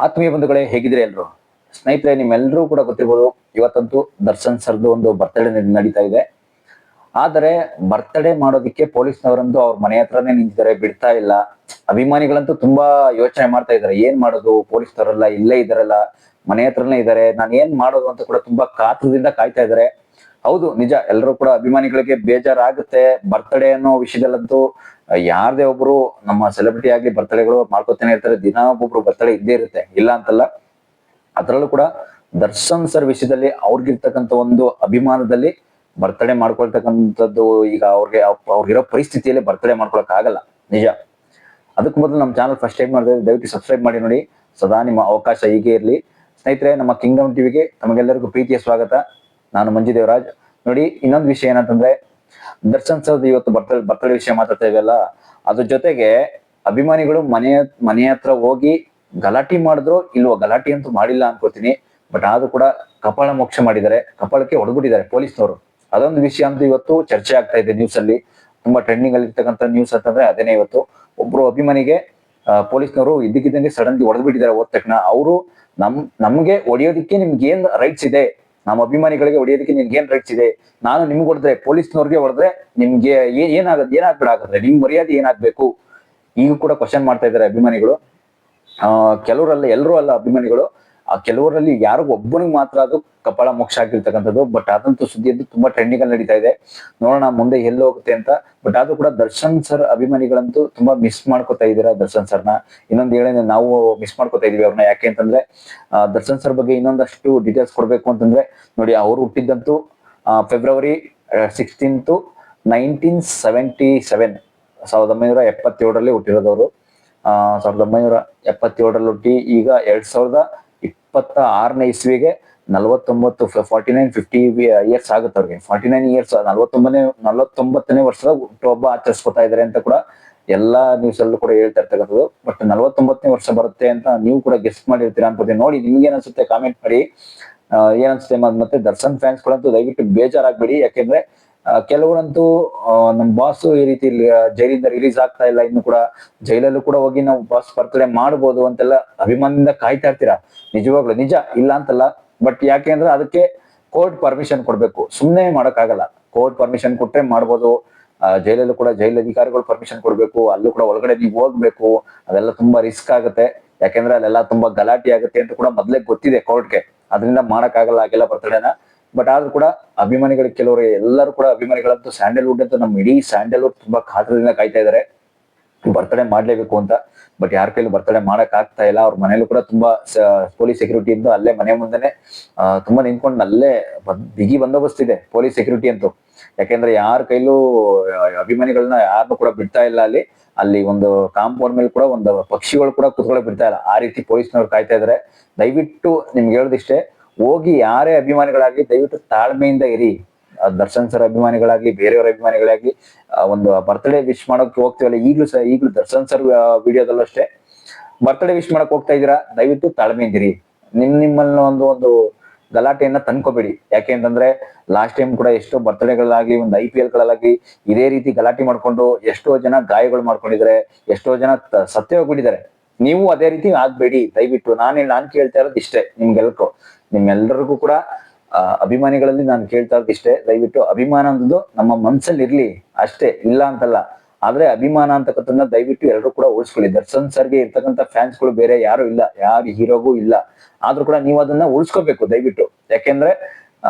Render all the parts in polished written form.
ಆತ್ಮೀಯ ಬಂಧುಗಳೇ, ಹೇಗಿದ್ರೆ ಎಲ್ರು ಸ್ನೇಹಿತರೆ? ನಿಮ್ಮೆಲ್ಲರೂ ಕೂಡ ಗೊತ್ತಿರ್ಬೋದು, ಇವತ್ತಂತೂ ದರ್ಶನ್ ಸರ್ದು ಒಂದು ಬರ್ತಡೇ ನಡೀತಾ ಇದೆ. ಆದರೆ ಬರ್ತಡೇ ಮಾಡೋದಿಕ್ಕೆ ಪೊಲೀಸ್ನವರಂತೂ ಅವ್ರ ಮನೆ ಹತ್ರನೇ ನಿಂತಿದ್ದಾರೆ, ಬಿಡ್ತಾ ಇಲ್ಲ. ಅಭಿಮಾನಿಗಳಂತೂ ತುಂಬಾ ಯೋಚನೆ ಮಾಡ್ತಾ ಇದ್ದಾರೆ, ಏನ್ ಮಾಡೋದು, ಪೊಲೀಸ್ನವರೆಲ್ಲ ಇಲ್ಲೇ ಇದಾರಲ್ಲ, ಮನೆ ಹತ್ರನೇ ಇದ್ದಾರೆ, ನಾನು ಏನ್ ಮಾಡೋದು ಅಂತ ಕೂಡ ತುಂಬಾ ಕಾತರದಿಂದ ಕಾಯ್ತಾ ಇದ್ದಾರೆ. ಹೌದು, ನಿಜ, ಎಲ್ಲರೂ ಕೂಡ ಅಭಿಮಾನಿಗಳಿಗೆ ಬೇಜಾರಾಗುತ್ತೆ. ಬರ್ತಡೇ ಅನ್ನೋ ವಿಷಯದಲ್ಲಂತೂ ಯಾರದೇ ಒಬ್ರು ನಮ್ಮ ಸೆಲೆಬ್ರಿಟಿ ಆಗ್ಲಿ ಬರ್ತಡೇಗಳು ಮಾಡ್ಕೊತಾನೆ ಇರ್ತಾರೆ. ದಿನ ಒಬ್ಬೊಬ್ರು ಬರ್ತಡೇ ಇದ್ದೇ ಇರುತ್ತೆ, ಇಲ್ಲ ಅಂತಲ್ಲ. ಅದರಲ್ಲೂ ಕೂಡ ದರ್ಶನ್ ಸರ್ ವಿಷಯದಲ್ಲಿ ಅವ್ರಿಗಿರ್ತಕ್ಕಂಥ ಒಂದು ಅಭಿಮಾನದಲ್ಲಿ ಬರ್ತಡೇ ಮಾಡ್ಕೊಳ್ತಕ್ಕಂಥದ್ದು ಈಗ ಅವ್ರಿಗಿರೋ ಪರಿಸ್ಥಿತಿಯಲ್ಲಿ ಬರ್ತಡೇ ಮಾಡ್ಕೊಳಕ್ ಆಗಲ್ಲ, ನಿಜ. ಅದಕ್ಕೆ ಮೊದಲು ನಮ್ಮ ಚಾನಲ್ ಫಸ್ಟ್ ಟೈಮ್ ಮಾಡಿದ್ರೆ ದಯವಿಟ್ಟು ಸಬ್ಸ್ಕ್ರೈಬ್ ಮಾಡಿ ನೋಡಿ. ಸದಾ ನಿಮ್ಮ ಅವಕಾಶ ಹೀಗೆ ಇರಲಿ. ಸ್ನೇಹಿತರೆ, ನಮ್ಮ ಕಿಂಗ್ಡಮ್ ಟಿವಿಗೆ ತಮಗೆಲ್ಲರಿಗೂ ಪ್ರೀತಿಯ ಸ್ವಾಗತ. ನಾನು ಮಂಜು ದೇವರಾಜ್. ನೋಡಿ, ಇನ್ನೊಂದು ವಿಷಯ ಏನಂತಂದ್ರೆ, ದರ್ಶನ್ ಸರ್ ಇವತ್ತು ಬರ್ತಡೇ ವಿಷಯ ಮಾತಾಡ್ತಾ ಇವೆಲ್ಲ, ಅದ್ರ ಜೊತೆಗೆ ಅಭಿಮಾನಿಗಳು ಮನೆ ಹತ್ರ ಹೋಗಿ ಗಲಾಟಿ ಮಾಡಿದ್ರು ಇಲ್ವೋ, ಗಲಾಟಿ ಅಂತೂ ಮಾಡಿಲ್ಲ ಅನ್ಕೋತೀನಿ. ಬಟ್ ಆದ್ರೂ ಕೂಡ ಕಪಾಳ ಮೋಕ್ಷ ಮಾಡಿದ್ದಾರೆ, ಕಪಾಳಕ್ಕೆ ಹೊಡೆದ್ಬಿಟ್ಟಿದ್ದಾರೆ ಪೊಲೀಸ್ನವರು. ಅದೊಂದು ವಿಷಯ ಅಂತೂ ಇವತ್ತು ಚರ್ಚೆ ಆಗ್ತಾ ಇದೆ ನ್ಯೂಸ್ ಅಲ್ಲಿ. ತುಂಬಾ ಟ್ರೆಂಡಿಂಗ್ ಅಲ್ಲಿ ಇರ್ತಕ್ಕಂಥ ನ್ಯೂಸ್ ಅಂತಂದ್ರೆ ಅದೇನೆ. ಇವತ್ತು ಒಬ್ರು ಅಭಿಮಾನಿಗೆ ಪೊಲೀಸ್ನವರು ಇದ್ದಕ್ಕಿದ್ದಂಗೆ ಸಡನ್ಲಿ ಹೊಡೆದ್ಬಿಟ್ಟಿದ್ದಾರೆ. ಹೋದ ತಕ್ಷಣ ಅವರು ನಮ್ಗೆ ಹೊಡೆಯೋದಿಕ್ಕೆ ನಿಮ್ಗೆ ಏನ್ ರೈಟ್ಸ್ ಇದೆ, ನಮ್ಮ ಅಭಿಮಾನಿಗಳಿಗೆ ಹೊಡೆಯೋದಕ್ಕೆ ನಿಮ್ಗೆ ಏನ್ ರೈಟ್ಸ್ ಇದೆ, ನಾನು ನಿಮ್ಗೆ ಹೊಡೆದ್ರೆ, ಪೊಲೀಸ್ನವ್ರಿಗೆ ಹೊಡೆದ್ರೆ ನಿಮ್ಗೆ ಏನಾಗ್ಬಿಡ ನಿಮ್ ಮರ್ಯಾದೆ ಏನಾಗ್ಬೇಕು, ಈಗ ಕೂಡ ಕ್ವಶನ್ ಮಾಡ್ತಾ ಇದ್ದಾರೆ ಅಭಿಮಾನಿಗಳು. ಕೆಲವರಲ್ಲ, ಎಲ್ಲರೂ ಅಲ್ಲ ಅಭಿಮಾನಿಗಳು. ಕೆಲವರಲ್ಲಿ ಯಾರೋ ಒಬ್ಬನಿಗೆ ಮಾತ್ರ ಅದು ಕಪಾಳ ಮೋಕ್ಷ ಆಗಿರ್ತಕ್ಕಂಥದ್ದು. ಬಟ್ ಅದಂತೂ ಸುದ್ದಿಯದ್ದು ತುಂಬಾ ಟ್ರೆಂಡಿಂಗ್ ಅಲ್ಲಿ ನಡೀತಾ ಇದೆ. ನೋಡೋಣ ಮುಂದೆ ಎಲ್ಲಿ ಹೋಗುತ್ತೆ ಅಂತ. ಬಟ್ ಆದ್ರೂ ಕೂಡ ದರ್ಶನ್ ಸರ್ ಅಭಿಮಾನಿಗಳಂತೂ ತುಂಬಾ ಮಿಸ್ ಮಾಡ್ಕೋತಾ ಇದ್ದೀರಾ ದರ್ಶನ್ ಸರ್ನ. ಇನ್ನೊಂದು ಹೇಳಿ, ನಾವು ಮಿಸ್ ಮಾಡ್ಕೋತಾ ಇದೀವಿ ಅವ್ರನ್ನ. ಯಾಕೆ ಅಂತಂದ್ರೆ ದರ್ಶನ್ ಸರ್ ಬಗ್ಗೆ ಇನ್ನೊಂದಷ್ಟು ಡೀಟೇಲ್ಸ್ ಕೊಡ್ಬೇಕು ಅಂತಂದ್ರೆ, ನೋಡಿ, ಅವ್ರು ಹುಟ್ಟಿದ್ದಂತೂ ಫೆಬ್ರವರಿ 16 1977, 1977ರಲ್ಲಿ ಹುಟ್ಟಿರೋದವರು. 1977ರಲ್ಲಿ ಹುಟ್ಟಿ ಈಗ 2026ನೇ ಇಸ್ವಿಗೆ 49 ಇಯರ್ಸ್ ಆಗುತ್ತೆ ಅವ್ರಿಗೆ. 49 ಇಯರ್ಸ್, 49ನೇ ವರ್ಷದ ಹುಟ್ಟುಹಬ್ಬ ಆಚರಿಸ್ಕೊತಾ ಇದಾರೆ ಅಂತ ಕೂಡ ಎಲ್ಲಾ ನ್ಯೂಸ್ ಅಲ್ಲೂ ಕೂಡ ಹೇಳ್ತಾ ಇರ್ತಕ್ಕಂಥದ್ದು. ಬಟ್ 49ನೇ ವರ್ಷ ಬರುತ್ತೆ ಅಂತ ನೀವು ಕೂಡ ಗೆಸ್ಟ್ ಮಾಡಿರ್ತೀರಾ ಅನ್ಕೋತೀನಿ. ನೋಡಿ, ನಿಮ್ಗೆ ಏನ್ಸುತ್ತೆ ಕಾಮೆಂಟ್ ಮಾಡಿ, ಏನನ್ಸುತ್ತೆ. ಮತ್ತೆ ದರ್ಶನ್ ಫ್ಯಾನ್ಸ್ ಗಳಂತೂ ದಯವಿಟ್ಟು ಬೇಜಾರಾಗ್ಬೇಡಿ. ಯಾಕೆಂದ್ರೆ ಕೆಲವರಂತೂ ನಮ್ ಬಾಸ್ ಈ ರೀತಿ ಜೈಲಿಂದ ರಿಲೀಸ್ ಆಗ್ತಾ ಇಲ್ಲ, ಇನ್ನು ಕೂಡ ಜೈಲಲ್ಲೂ ಕೂಡ ಹೋಗಿ ನಾವು ಬಾಸ್ ಬರ್ತಡೇ ಮಾಡ್ಬೋದು ಅಂತೆಲ್ಲ ಅಭಿಮಾನದಿಂದ ಕಾಯ್ತಾ ಇರ್ತೀರಾ. ನಿಜವಾಗ್ಲು ನಿಜ, ಇಲ್ಲ ಅಂತಲ್ಲ. ಬಟ್ ಯಾಕೆ ಅಂದ್ರೆ ಅದಕ್ಕೆ ಕೋರ್ಟ್ ಪರ್ಮಿಷನ್ ಕೊಡ್ಬೇಕು, ಸುಮ್ನೆ ಮಾಡಕ್ಕಾಗಲ್ಲ. ಕೋರ್ಟ್ ಪರ್ಮಿಷನ್ ಕೊಟ್ರೆ ಮಾಡ್ಬೋದು. ಜೈಲಲ್ಲೂ ಕೂಡ ಜೈಲ್ ಅಧಿಕಾರಿಗಳು ಪರ್ಮಿಷನ್ ಕೊಡ್ಬೇಕು, ಅಲ್ಲೂ ಕೂಡ ಒಳಗಡೆ ನೀವು ಹೋಗ್ಬೇಕು. ಅದೆಲ್ಲ ತುಂಬಾ ರಿಸ್ಕ್ ಆಗುತ್ತೆ. ಯಾಕೆಂದ್ರೆ ಅಲ್ಲೆಲ್ಲ ತುಂಬಾ ಗಲಾಟೆ ಆಗುತ್ತೆ ಅಂತ ಕೂಡ ಮೊದ್ಲೇ ಗೊತ್ತಿದೆ ಕೋರ್ಟ್ಗೆ. ಅದರಿಂದ ಮಾಡಕ್ಕಾಗಲ್ಲ ಆಗೆಲ್ಲ ಬರ್ತಡೇನ. ಬಟ್ ಆದ್ರೂ ಕೂಡ ಅಭಿಮಾನಿಗಳಿಗೆ, ಕೆಲವರು ಎಲ್ಲರೂ ಕೂಡ ಅಭಿಮಾನಿಗಳಂತೂ ಸ್ಯಾಂಡಲ್ವುಡ್ ಅಂತ, ನಮ್ಮ ಇಡೀ ಸ್ಯಾಂಡಲ್ವುಡ್ ತುಂಬಾ ಕಾತರದಿಂದ ಕಾಯ್ತಾ ಇದಾರೆ ಬರ್ತಡೇ ಮಾಡ್ಲೇಬೇಕು ಅಂತ. ಬಟ್ ಯಾರ ಕೈಲೂ ಬರ್ತಡೇ ಮಾಡಕ್ ಆಗ್ತಾ ಇಲ್ಲ. ಅವ್ರ ಮನೇಲೂ ಕೂಡ ತುಂಬಾ ಪೊಲೀಸ್ ಸೆಕ್ಯೂರಿಟಿ ಇದ್ದು ಅಲ್ಲೇ ಮನೆ ಮುಂದೆನೆ ತುಂಬಾ ನಿಂತ್ಕೊಂಡು ಅಲ್ಲೇ ಬಿಗಿ ಬಂದೋಬಸ್ತ್ ಇದೆ ಪೊಲೀಸ್ ಸೆಕ್ಯೂರಿಟಿ ಅಂತೂ. ಯಾಕೆಂದ್ರೆ ಯಾರ ಕೈಲೂ ಅಭಿಮಾನಿಗಳನ್ನ ಯಾರನ್ನೂ ಕೂಡ ಬಿಡ್ತಾ ಇಲ್ಲ ಅಲ್ಲಿ. ಅಲ್ಲಿ ಒಂದು ಕಾಂಪೌಂಡ್ ಮೇಲೆ ಕೂಡ ಒಂದು ಪಕ್ಷಿಗಳು ಕೂಡ ಕುತ್ಕೊಳ್ಳೋಕೆ ಬಿಡ್ತಾ ಇಲ್ಲ, ಆ ರೀತಿ ಪೊಲೀಸ್ನವ್ರು ಕಾಯ್ತಾ ಇದಾರೆ. ದಯವಿಟ್ಟು ನಿಮ್ಗೆ ಹೇಳೋದಿಷ್ಟೇ, ಹೋಗಿ ಯಾರೇ ಅಭಿಮಾನಿಗಳಾಗ್ಲಿ ದಯವಿಟ್ಟು ತಾಳ್ಮೆಯಿಂದ ಇರಿ. ದರ್ಶನ್ ಸರ್ ಅಭಿಮಾನಿಗಳಾಗ್ಲಿ, ಬೇರೆಯವರ ಅಭಿಮಾನಿಗಳಾಗ್ಲಿ, ಒಂದು ಬರ್ತಡೇ ವಿಶ್ ಮಾಡೋಕೆ ಹೋಗ್ತೀವಲ್ಲ, ಈಗ್ಲೂ ದರ್ಶನ್ ಸರ್ ವಿಡಿಯೋದಲ್ಲೂ ಅಷ್ಟೇ, ಬರ್ತಡೇ ವಿಶ್ ಮಾಡಕ್ ಹೋಗ್ತಾ ಇದೀರಾ, ದಯವಿಟ್ಟು ತಾಳ್ಮೆಯಿಂದಿರಿ. ನಿಮ್ಮಲ್ಲಿ ಒಂದು ಗಲಾಟೆಯನ್ನ ತಂದ್ಕೋಬೇಡಿ. ಯಾಕೆ ಅಂತಂದ್ರೆ ಲಾಸ್ಟ್ ಟೈಮ್ ಕೂಡ ಎಷ್ಟೋ ಬರ್ತಡೇಗಳಾಗ್ಲಿ, ಒಂದು IPL ಗಳಾಗ್ಲಿ ಇದೇ ರೀತಿ ಗಲಾಟೆ ಮಾಡ್ಕೊಂಡು ಎಷ್ಟೋ ಜನ ಗಾಯಗಳು ಮಾಡ್ಕೊಂಡಿದ್ದಾರೆ, ಎಷ್ಟೋ ಜನ ಸತ್ತೇ ಹೋಗ್ಬಿಟ್ಟಿದ್ದಾರೆ. ನೀವು ಅದೇ ರೀತಿ ಆಗ್ಬೇಡಿ ದಯವಿಟ್ಟು. ನಾನ್ ಕೇಳ್ತಾ ಇರೋದು ಇಷ್ಟೇ ನಿಮ್ಮೆಲ್ಲರಿಗೂ ಕೂಡ. ಅಭಿಮಾನಿಗಳಲ್ಲಿ ನಾನು ಕೇಳ್ತಾ ಇರೋದು ಇಷ್ಟೇ, ದಯವಿಟ್ಟು ಅಭಿಮಾನ ಅನ್ನೋದು ನಮ್ಮ ಮನ್ಸಲ್ಲಿ ಇರ್ಲಿ ಅಷ್ಟೇ, ಇಲ್ಲ ಅಂತಲ್ಲ. ಆದ್ರೆ ಅಭಿಮಾನ ಅಂತಕ್ಕಂಥದ್ದನ್ನ ದಯವಿಟ್ಟು ಎಲ್ಲರೂ ಕೂಡ ಉಳಿಸ್ಕೊಳ್ಳಿ. ದರ್ಶನ್ ಸರ್ಗೆ ಇರ್ತಕ್ಕಂಥ ಫ್ಯಾನ್ಸ್ಗಳು ಬೇರೆ ಯಾರು ಇಲ್ಲ, ಯಾರ ಹೀರೋಗೂ ಇಲ್ಲ. ಆದ್ರೂ ಕೂಡ ನೀವು ಅದನ್ನ ಉಳಿಸ್ಕೋಬೇಕು ದಯವಿಟ್ಟು. ಯಾಕೆಂದ್ರೆ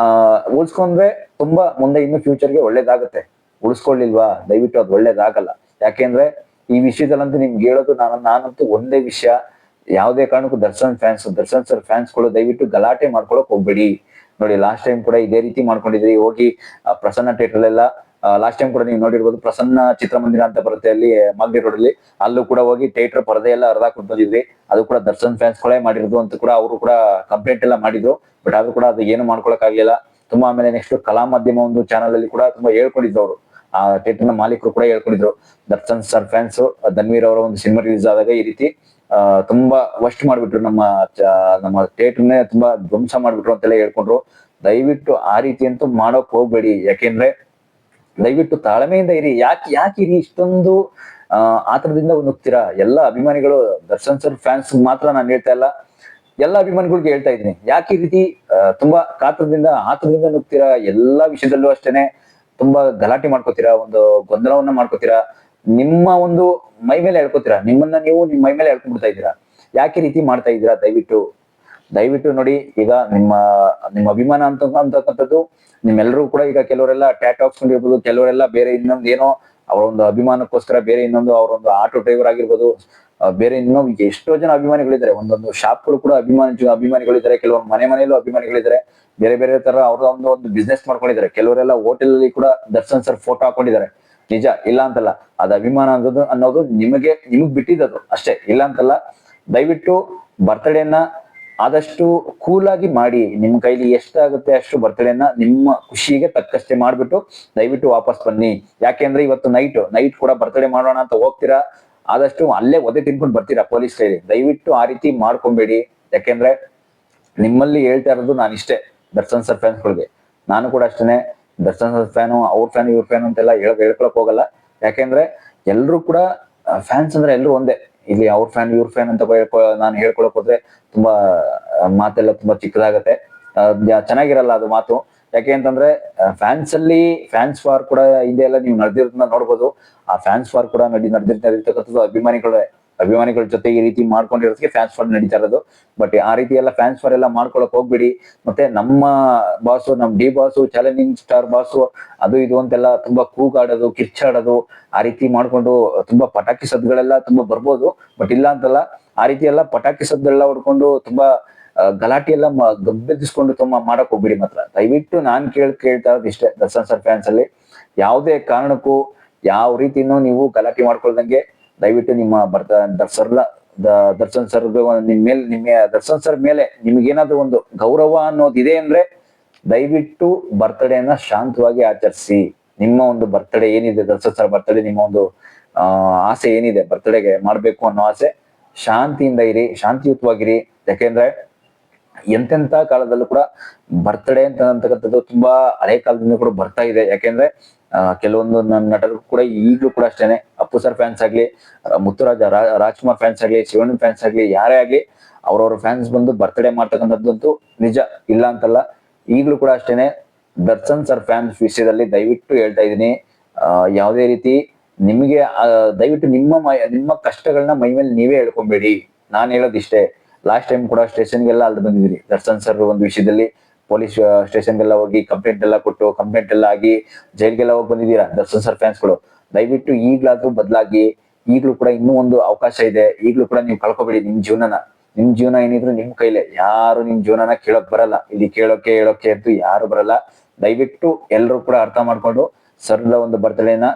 ಉಳಿಸ್ಕೊಂಡ್ರೆ ತುಂಬಾ ಮುಂದೆ ಇನ್ನು ಫ್ಯೂಚರ್ಗೆ ಒಳ್ಳೇದಾಗತ್ತೆ. ಉಳಿಸ್ಕೊಳ್ಳಿಲ್ವಾ, ದಯವಿಟ್ಟು ಅದು ಒಳ್ಳೇದಾಗಲ್ಲ. ಯಾಕೆಂದ್ರೆ ಈ ವಿಷಯದಲ್ಲಂತೂ ನಿಮ್ಗೆ ಹೇಳೋದು, ನಾನಂತೂ ಒಂದೇ ವಿಷಯ, ಯಾವುದೇ ಕಾರಣಕ್ಕೂ ದರ್ಶನ್ ಸರ್ ಫ್ಯಾನ್ಸ್ಗಳು ದಯವಿಟ್ಟು ಗಲಾಟೆ ಮಾಡ್ಕೊಳಕ್ ಹೋಗ್ಬೇಡಿ. ನೋಡಿ, ಲಾಸ್ಟ್ ಟೈಮ್ ಕೂಡ ಇದೇ ರೀತಿ ಮಾಡ್ಕೊಂಡಿದ್ರಿ. ಹೋಗಿ ಪ್ರಸನ್ನ ಥಿಯೇಟರ್ ಎಲ್ಲ ಲಾಸ್ಟ್ ಟೈಮ್ ಕೂಡ ನೀವು ನೋಡಿರ್ಬೋದು, ಪ್ರಸನ್ನ ಚಿತ್ರಮಂದಿರ ಅಂತ ಬರುತ್ತೆ ಅಲ್ಲಿ ಮಾಗಡಿ ರೋಡ್ ಅಲ್ಲಿ. ಅಲ್ಲೂ ಕೂಡ ಹೋಗಿ ಥಿಯೇಟರ್ ಪರದೆ ಎಲ್ಲ ಹರಿದಾಕೊಂಡು ಬಂದಿದ್ರಿ. ಅದು ಕೂಡ ದರ್ಶನ್ ಫ್ಯಾನ್ಸ್ಗಳೇ ಮಾಡಿರೋದು ಅಂತ ಕೂಡ ಅವರು ಕೂಡ ಕಂಪ್ಲೇಂಟ್ ಎಲ್ಲ ಮಾಡಿದ್ರು. ಬಟ್ ಆದ್ರೂ ಕೂಡ ಅದು ಏನು ಮಾಡ್ಕೊಳಕ್ ಆಗ್ಲಿಲ್ಲ. ತುಂಬಾ ಆಮೇಲೆ ನೆಕ್ಸ್ಟ್ ಕಲಾ ಮಾಧ್ಯಮ ಒಂದು ಚಾನಲ್ ಅಲ್ಲಿ ಕೂಡ ತುಂಬಾ ಹೇಳ್ಕೊಂಡಿದ್ರು ಅವರು. ಆ ಥಿಯೇಟರ್ ನ ಮಾಲೀಕರು ಕೂಡ ಹೇಳ್ಕೊಂಡಿದ್ರು, ದರ್ಶನ್ ಸರ್ ಫ್ಯಾನ್ಸ್ ಧನ್ವೀರ್ ಅವರ ಒಂದು ಸಿನಿಮಾ ರಿಲೀಸ್ ಆದಾಗ ಈ ರೀತಿ ತುಂಬಾ ವಸ್ಟ್ ಮಾಡ್ಬಿಟ್ರು, ನಮ್ಮ ಥಿಯೇಟರ್ನೇ ತುಂಬಾ ಧ್ವಂಸ ಮಾಡ್ಬಿಟ್ರು ಅಂತೆಲ್ಲ ಹೇಳ್ಕೊಂಡ್ರು. ದಯವಿಟ್ಟು ಆ ರೀತಿ ಅಂತೂ ಮಾಡೋಕ್ ಹೋಗ್ಬೇಡಿ. ಯಾಕೆಂದ್ರೆ ದಯವಿಟ್ಟು ತಾಳ್ಮೆಯಿಂದ ಇರಿ. ಯಾಕೆ ಇರಿ ಇಷ್ಟೊಂದು ಆತರದಿಂದ ನುಗ್ತೀರಾ ಎಲ್ಲ ಅಭಿಮಾನಿಗಳು. ದರ್ಶನ್ ಸರ್ ಫ್ಯಾನ್ಸ್ ಮಾತ್ರ ನಾನು ಹೇಳ್ತಾ ಇಲ್ಲ, ಎಲ್ಲ ಅಭಿಮಾನಿಗಳಿಗೆ ಹೇಳ್ತಾ ಇದ್ದೀನಿ, ಯಾಕೆ ಈ ರೀತಿ ತುಂಬಾ ಕಾತರದಿಂದ ಆತರದಿಂದ ನುಗ್ತೀರಾ? ಎಲ್ಲಾ ವಿಷಯದಲ್ಲೂ ಅಷ್ಟೇನೆ ತುಂಬಾ ಗಲಾಟೆ ಮಾಡ್ಕೋತೀರಾ, ಒಂದು ಗೊಂದಲವನ್ನ ಮಾಡ್ಕೋತೀರಾ, ನಿಮ್ಮ ಒಂದು ಮೈ ಮೇಲೆ ಹೇಳ್ಕೊತೀರಾ, ನಿಮ್ಮನ್ನ ನೀವು ನಿಮ್ ಮೈ ಮೇಲೆ ಹೇಳ್ಕೊಂಡ್ಬಿಡ್ತಾ ಇದ್ದೀರಾ. ಯಾಕೆ ಈ ರೀತಿ ಮಾಡ್ತಾ ಇದ್ದೀರಾ? ದಯವಿಟ್ಟು ದಯವಿಟ್ಟು ನೋಡಿ. ಈಗ ನಿಮ್ಮ ನಿಮ್ಮ ಅಭಿಮಾನ ಅಂತಕ್ಕಂಥದ್ದು ನಿಮ್ಮೆಲ್ಲರೂ ಕೂಡ ಈಗ ಕೆಲವರೆಲ್ಲ ಟ್ಯಾಟ್ ಹಾಕ್ಸ್ಕೊಂಡಿರ್ಬೋದು, ಕೆಲವರೆಲ್ಲ ಬೇರೆ ಇನ್ನೊಂದು ಏನೋ ಅವರ ಒಂದು ಅಭಿಮಾನಕ್ಕೋಸ್ಕರ ಬೇರೆ ಇನ್ನೊಂದು ಅವರೊಂದು ಆಟೋ ಡ್ರೈವರ್ ಆಗಿರ್ಬೋದು, ಬೇರೆ ಇನ್ನೂ ಎಷ್ಟೋ ಜನ ಅಭಿಮಾನಿಗಳಿದ್ದಾರೆ. ಒಂದೊಂದು ಶಾಪ್ಗಳು ಕೂಡ ಅಭಿಮಾನಿಗಳಿದ್ದಾರೆ, ಕೆಲವೊಂದು ಮನೆ ಮನೆಯಲ್ಲೂ ಅಭಿಮಾನಿಗಳಿದ್ದಾರೆ, ಬೇರೆ ಬೇರೆ ತರ ಅವ್ರ ಒಂದು ಬಿಸ್ನೆಸ್ ಮಾಡ್ಕೊಂಡಿದ್ದಾರೆ. ಕೆಲವರೆಲ್ಲ ಹೋಟೆಲ್ ಅಲ್ಲಿ ಕೂಡ ದರ್ಶನ್ ಸರ್ ಫೋಟೋ ಹಾಕೊಂಡಿದ್ದಾರೆ. ನಿಜ, ಇಲ್ಲ ಅಂತಲ್ಲ. ಅದ್ ಅಭಿಮಾನ ಅನ್ನೋದು ನಿಮಗ್ ಬಿಟ್ಟಿದ್ದದು ಅಷ್ಟೇ, ಇಲ್ಲ ಅಂತಲ್ಲ. ದಯವಿಟ್ಟು ಬರ್ತ್ಡೇನ ಆದಷ್ಟು ಕೂಲ್ ಆಗಿ ಮಾಡಿ. ನಿಮ್ ಕೈಲಿ ಎಷ್ಟಾಗುತ್ತೆ ಅಷ್ಟು ಬರ್ತ್ಡೇನ ನಿಮ್ಮ ಖುಷಿಗೆ ತಕ್ಕಷ್ಟೇ ಮಾಡ್ಬಿಟ್ಟು ದಯವಿಟ್ಟು ವಾಪಸ್ ಬನ್ನಿ. ಯಾಕೆಂದ್ರೆ ಇವತ್ತು ನೈಟ್ ಕೂಡ ಬರ್ತ್ಡೇ ಮಾಡೋಣ ಅಂತ ಹೋಗ್ತೀರಾ, ಆದಷ್ಟು ಅಲ್ಲೇ ಒದೆ ತಿನ್ಕೊಂಡು ಬರ್ತೀರಾ ಪೊಲೀಸ್ ಕೈಲಿ. ದಯವಿಟ್ಟು ಆ ರೀತಿ ಮಾಡ್ಕೊಂಬೇಡಿ. ಯಾಕೆಂದ್ರೆ ನಿಮ್ಮಲ್ಲಿ ಹೇಳ್ತಾ ಇರೋದು ನಾನು ಇಷ್ಟೇ, ದರ್ಶನ್ ಸರ್ ಫ್ಯಾನ್ಸ್ಗಳಿಗೆ. ನಾನು ಕೂಡ ಅಷ್ಟೇನೆ ದರ್ಶನ್ ಸರ್ ಫ್ಯಾನು, ಅವ್ರ ಫ್ಯಾನ್ ಇವ್ರ ಫ್ಯಾನ್ ಅಂತೆಲ್ಲ ಹೇಳ್ಕೊಳಕ್ ಹೋಗಲ್ಲ. ಯಾಕೆಂದ್ರೆ ಎಲ್ರು ಕೂಡ ಫ್ಯಾನ್ಸ್ ಅಂದ್ರೆ ಎಲ್ರು ಒಂದೇ. ಇಲ್ಲಿ ಅವ್ರ ಫ್ಯಾನ್ ಇವ್ರ ಫ್ಯಾನ್ ಅಂತ ನಾನು ಹೇಳ್ಕೊಳಕ್ ಹೋದ್ರೆ ತುಂಬಾ ಮಾತೆಲ್ಲ ತುಂಬಾ ಚಿಕ್ಕದಾಗತ್ತೆ, ಚೆನ್ನಾಗಿರಲ್ಲ ಅದು ಮಾತು. ಯಾಕೆ ಅಂತಂದ್ರೆ ಫ್ಯಾನ್ಸ್ ವಾರ್ ಕೂಡ ಹಿಂದೆ ಎಲ್ಲ ನೀವು ನಡೆದಿರೋದನ್ನ ನೋಡ್ಬೋದು. ಆ ಫ್ಯಾನ್ಸ್ ವಾರ್ ಕೂಡ ನಡೆದಿರ್ತಕ್ಕಂಥದ್ದು ಅಭಿಮಾನಿಗಳ ಜೊತೆ ಈ ರೀತಿ ಮಾಡ್ಕೊಂಡಿರೋದಕ್ಕೆ ಫ್ಯಾನ್ಸ್ ವಾರ್ ನಡೀತಾ ಇರೋದು. ಬಟ್ ಆ ರೀತಿ ಎಲ್ಲ ಫ್ಯಾನ್ಸ್ ವಾರ್ ಎಲ್ಲ ಮಾಡ್ಕೊಳಕ್ ಹೋಗ್ಬಿಡಿ. ಮತ್ತೆ ನಮ್ಮ ಬಾಸು, ನಮ್ D boss, challenging star boss, ಅದು ಇದು ಅಂತೆಲ್ಲ ತುಂಬಾ ಕೂಗಾಡೋದು, ಕಿರ್ಚಾಡೋದು, ಆ ರೀತಿ ಮಾಡ್ಕೊಂಡು ತುಂಬಾ ಪಟಾಕಿ ಸದ್ಗಳೆಲ್ಲ ತುಂಬಾ ಬರ್ಬೋದು. ಬಟ್ ಇಲ್ಲ ಅಂತಲ್ಲ, ಆ ರೀತಿ ಎಲ್ಲ ಪಟಾಕಿ ಸದ್ಗಳೆಲ್ಲ ಹೊಡ್ಕೊಂಡು ತುಂಬಾ ಗಲಾಟೆ ಎಲ್ಲ ಗಬ್ಬೆದ್ದಿಸ್ಕೊಂಡು ತುಂಬಾ ಮಾಡಕ್ ಹೋಗ್ಬಿಡಿ. ಮಾತ್ರ ದಯವಿಟ್ಟು ನಾನ್ ಕೇಳ್ತಾ ಇರೋದು ಇಷ್ಟೇ, ದರ್ಶನ್ ಸರ್ ಫ್ಯಾನ್ಸ್ ಅಲ್ಲಿ ಯಾವುದೇ ಕಾರಣಕ್ಕೂ ಯಾವ ರೀತಿನೂ ನೀವು ಗಲಾಟೆ ಮಾಡ್ಕೊಳ್ದಂಗೆ ದಯವಿಟ್ಟು ನಿಮ್ಮ ದರ್ಶನ್ ಸರ್ ದರ್ಶನ್ ಸರ್ ಮೇಲೆ ನಿಮ್ಗೇನಾದ್ರು ಒಂದು ಗೌರವ ಅನ್ನೋದು ಇದೆ ಅಂದ್ರೆ ದಯವಿಟ್ಟು ಬರ್ತ್ಡೇನ ಶಾಂತವಾಗಿ ಆಚರಿಸಿ. ನಿಮ್ಮ ಒಂದು ಬರ್ತ್ಡೇ ಏನಿದೆ, ದರ್ಶನ್ ಸರ್ ಬರ್ತ್ಡೇ, ನಿಮ್ಮ ಒಂದು ಆಸೆ ಏನಿದೆ ಬರ್ತ್ಡೇಗೆ ಮಾಡ್ಬೇಕು ಅನ್ನೋ ಆಸೆ, ಶಾಂತಿಯಿಂದ ಇರಿ, ಶಾಂತಿಯುತವಾಗಿರಿ. ಯಾಕೆಂದ್ರೆ ಎಂತೆಂತ ಕಾಲದಲ್ಲೂ ಕೂಡ ಬರ್ತ್ಡೇ ಅಂತಕ್ಕಂಥದ್ದು ತುಂಬಾ ಹಳೆ ಕಾಲದಿಂದ ಕೂಡ ಬರ್ತಾ ಇದೆ. ಯಾಕೆಂದ್ರೆ ಕೆಲವೊಂದು ನಟರು ಕೂಡ ಈಗ್ಲೂ ಕೂಡ ಅಷ್ಟೇನೆ, ಅಪ್ಪು ಸರ್ ಫ್ಯಾನ್ಸ್ ಆಗ್ಲಿ, ಮುತ್ತುರಾಜ ರಾಜ್ಕುಮಾರ್ ಫ್ಯಾನ್ಸ್ ಆಗ್ಲಿ, ಶಿವಣ್ಣ ಫ್ಯಾನ್ಸ್ ಆಗ್ಲಿ, ಯಾರೇ ಆಗ್ಲಿ ಅವ್ರವ್ರ ಫ್ಯಾನ್ಸ್ ಬಂದು ಬರ್ತ್ಡೇ ಮಾಡ್ತಕ್ಕಂಥದ್ದಂತೂ ನಿಜ, ಇಲ್ಲ ಅಂತಲ್ಲ. ಈಗ್ಲೂ ಕೂಡ ಅಷ್ಟೇನೆ ದರ್ಶನ್ ಸರ್ ಫ್ಯಾನ್ಸ್ ವಿಷಯದಲ್ಲಿ ದಯವಿಟ್ಟು ಹೇಳ್ತಾ ಇದೀನಿ, ಯಾವುದೇ ರೀತಿ ನಿಮ್ಗೆ ದಯವಿಟ್ಟು ನಿಮ್ಮ ಕಷ್ಟಗಳನ್ನ ಮೈ ಮೇಲೆ ನೀವೇ ಹೇಳ್ಕೊಬೇಡಿ. ನಾನ್ ಹೇಳೋದಿಷ್ಟೇ. ಲಾಸ್ಟ್ ಟೈಮ್ ಕೂಡ ಸ್ಟೇಷನ್ಗೆಲ್ಲ ಅಲ್ಲಿ ಬಂದಿದ್ರಿ ದರ್ಶನ್ ಸರ್ ಒಂದು ವಿಷಯದಲ್ಲಿ, ಪೊಲೀಸ್ ಸ್ಟೇಷನ್ಗೆಲ್ಲ ಹೋಗಿ ಕಂಪ್ಲೇಂಟ್ ಎಲ್ಲ ಕೊಟ್ಟು, ಕಂಪ್ಲೇಂಟ್ ಎಲ್ಲ ಆಗಿ ಜೈಲ್ಗೆಲ್ಲ ಹೋಗಿ ಬಂದಿದ್ದೀರಾ ದರ್ಶನ್ ಸರ್ ಫ್ಯಾನ್ಸ್ಗಳು. ದಯವಿಟ್ಟು ಈಗ್ಲಾದ್ರೂ ಬದಲಾಗಿ. ಈಗ್ಲೂ ಕೂಡ ಇನ್ನೂ ಒಂದು ಅವಕಾಶ ಇದೆ, ಈಗ್ಲೂ ಕೂಡ ನೀವು ಕಳ್ಕೊಬೇಡಿ ನಿಮ್ ಜೀವನ ಏನಿದ್ರು ನಿಮ್ ಕೈಲೇ. ಯಾರು ನಿಮ್ ಜೀವನನ ಕೇಳೋಕ್ ಬರಲ್ಲ ಇಲ್ಲಿ, ಹೇಳೋಕೆ ಅಂತೂ ಯಾರು ಬರಲ್ಲ. ದಯವಿಟ್ಟು ಎಲ್ರು ಕೂಡ ಅರ್ಥ ಮಾಡ್ಕೊಂಡು ಸರ್ದ ಒಂದು ಬರ್ತ್ಡೇನ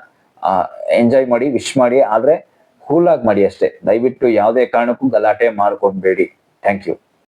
ಎಂಜಾಯ್ ಮಾಡಿ, ವಿಶ್ ಮಾಡಿ, ಆದ್ರೆ ಕೂಲ್ ಆಗಿ ಮಾಡಿ ಅಷ್ಟೇ. ದಯವಿಟ್ಟು ಯಾವುದೇ ಕಾರಣಕ್ಕೂ ಗಲಾಟೆ ಮಾಡ್ಕೊಬೇಡಿ. Thank you.